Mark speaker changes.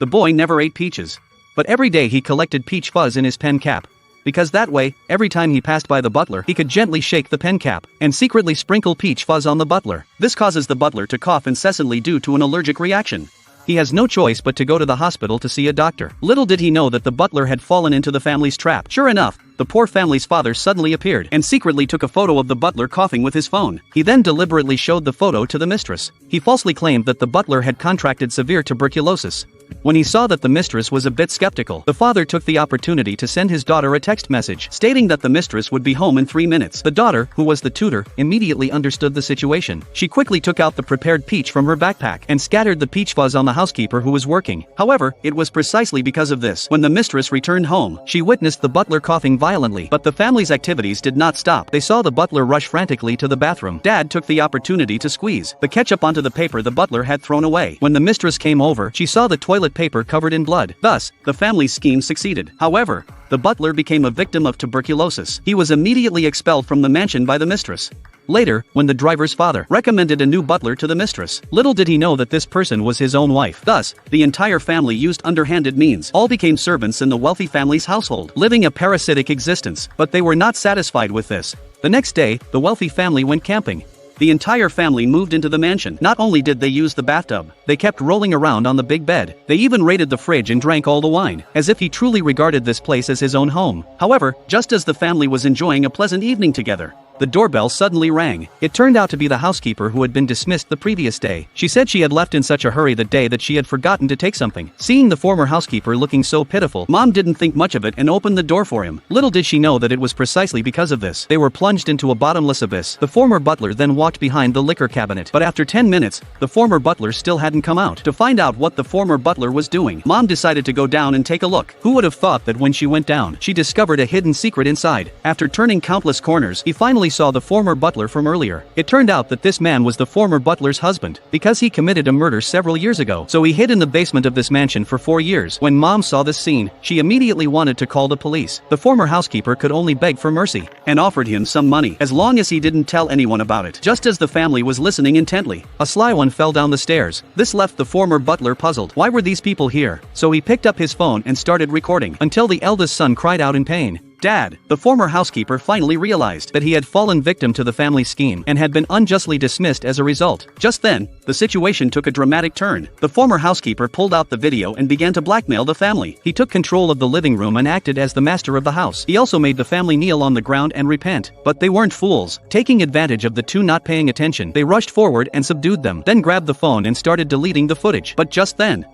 Speaker 1: The boy never ate peaches. But every day he collected peach fuzz in his pen cap. Because that way, every time he passed by the butler, he could gently shake the pen cap and secretly sprinkle peach fuzz on the butler. This causes the butler to cough incessantly due to an allergic reaction. He has no choice but to go to the hospital to see a doctor. Little did he know that the butler had fallen into the family's trap. Sure enough, the poor family's father suddenly appeared and secretly took a photo of the butler coughing with his phone. He then deliberately showed the photo to the mistress. He falsely claimed that the butler had contracted severe tuberculosis. When he saw that the mistress was a bit skeptical, the father took the opportunity to send his daughter a text message stating that the mistress would be home in 3 minutes. The daughter, who was the tutor, immediately understood the situation. She quickly took out the prepared peach from her backpack and scattered the peach fuzz on the housekeeper who was working. However, it was precisely because of this, when the mistress returned home, she witnessed the butler coughing violently. But the family's activities did not stop. They saw the butler rush frantically to the bathroom. Dad took the opportunity to squeeze the ketchup onto the paper the butler had thrown away. When the mistress came over, she saw the toilet paper covered in blood. Thus, the family's scheme succeeded. However, the butler became a victim of tuberculosis. He was immediately expelled from the mansion by the mistress. Later, when the driver's father recommended a new butler to the mistress, little did he know that this person was his own wife. Thus, the entire family used underhanded means. All became servants in the wealthy family's household, living a parasitic existence. But they were not satisfied with this. The next day, the wealthy family went camping. The entire family moved into the mansion. Not only did they use the bathtub, they kept rolling around on the big bed. They even raided the fridge and drank all the wine, as if he truly regarded this place as his own home. However, just as the family was enjoying a pleasant evening together, the doorbell suddenly rang. It turned out to be the housekeeper who had been dismissed the previous day. She said she had left in such a hurry that day that she had forgotten to take something. Seeing the former housekeeper looking so pitiful, Mom didn't think much of it and opened the door for him. Little did she know that it was precisely because of this they were plunged into a bottomless abyss. The former butler then walked behind the liquor cabinet. But after 10 minutes, the former butler still hadn't come out. To find out what the former butler was doing, Mom decided to go down and take a look. Who would have thought that when she went down, she discovered a hidden secret inside. After turning countless corners, he finally saw the former butler from earlier. It turned out that this man was the former butler's husband, because he committed a murder several years ago. So he hid in the basement of this mansion for 4 years. When Mom saw this scene, she immediately wanted to call the police. The former housekeeper could only beg for mercy, and offered him some money, as long as he didn't tell anyone about it. Just as the family was listening intently, a sly one fell down the stairs. This left the former butler puzzled. Why were these people here? So he picked up his phone and started recording, until the eldest son cried out in pain. Dad, the former housekeeper finally realized that he had fallen victim to the family scheme and had been unjustly dismissed as a result. Just then, the situation took a dramatic turn. The former housekeeper pulled out the video and began to blackmail the family. He took control of the living room and acted as the master of the house. He also made the family kneel on the ground and repent. But they weren't fools. Taking advantage of the two not paying attention, they rushed forward and subdued them, then grabbed the phone and started deleting the footage. But just then,